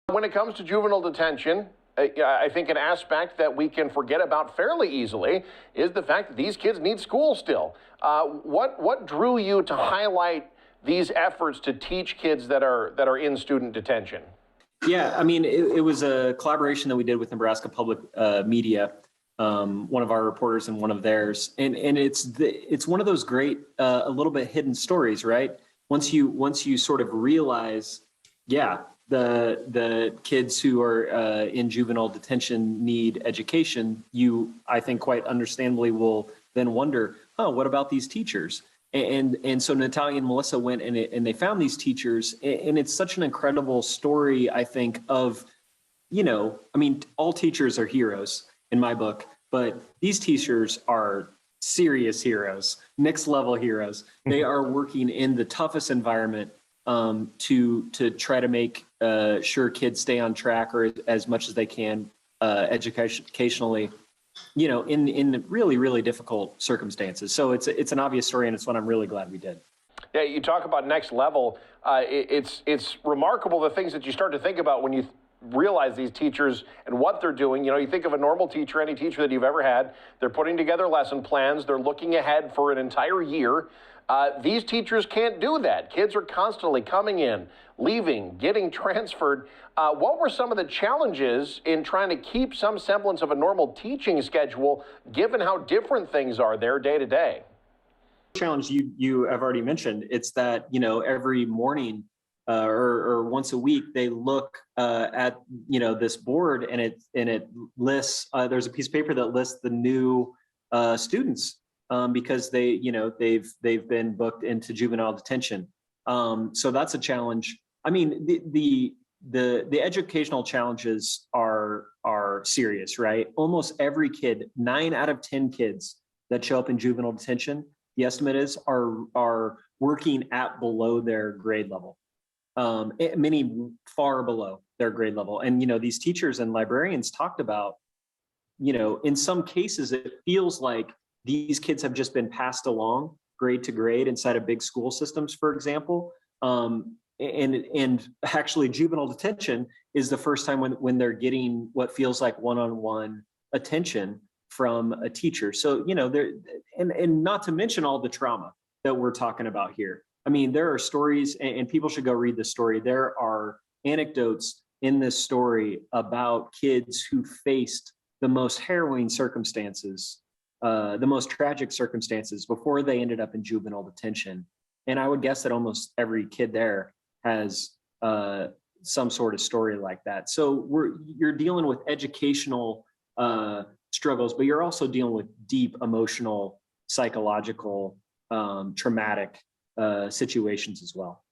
When it comes to juvenile detention, I think an aspect that we can forget about fairly easily is the fact that these kids need school still. What drew you to highlight these efforts to teach kids that are in student detention? Yeah, I mean, it was a collaboration that we did with Nebraska Public Media, one of our reporters and one of theirs, and it's one of those great, a little bit hidden stories, right? Once you sort of realize, yeah, the kids who are in juvenile detention need education, you, I think, quite understandably will then wonder, oh, what about these teachers? And so Natalia and Melissa went and they found these teachers, and it's such an incredible story, I think, of, I mean, all teachers are heroes in my book, but these teachers are serious heroes, next level heroes. They are working in the toughest environment to try to make sure kids stay on track or as much as they can educationally, in really, really difficult circumstances. So it's an obvious story, and it's one I'm really glad we did. Yeah, you talk about next level. It's remarkable the things that you start to think about when you realize these teachers and what they're doing. You think of a normal teacher, any teacher that you've ever had, they're putting together lesson plans, they're looking ahead for an entire year. These teachers can't do that. Kids are constantly coming in, leaving, getting transferred. What were some of the challenges in trying to keep some semblance of a normal teaching schedule, given how different things are there day to day? Challenge you have already mentioned. It's that, every morning or once a week, they look at, this board, and it lists, there's a piece of paper that lists the new students because they've been booked into juvenile detention. So that's a challenge. I mean, the educational challenges are serious, right? Almost every kid, 9 out of 10 kids that show up in juvenile detention, the estimate is, are working at below their grade level. Many far below their grade level. And, these teachers and librarians talked about, in some cases, it feels like these kids have just been passed along grade to grade inside of big school systems, for example. And actually juvenile detention is the first time when they're getting what feels like one-on-one attention from a teacher. So, and not to mention all the trauma that we're talking about here. I mean, there are stories, and people should go read this story. There are anecdotes in this story about kids who faced the most harrowing circumstances, the most tragic circumstances before they ended up in juvenile detention. And I would guess that almost every kid there has some sort of story like that. So you're dealing with educational struggles, but you're also dealing with deep emotional, psychological, traumatic situations as well.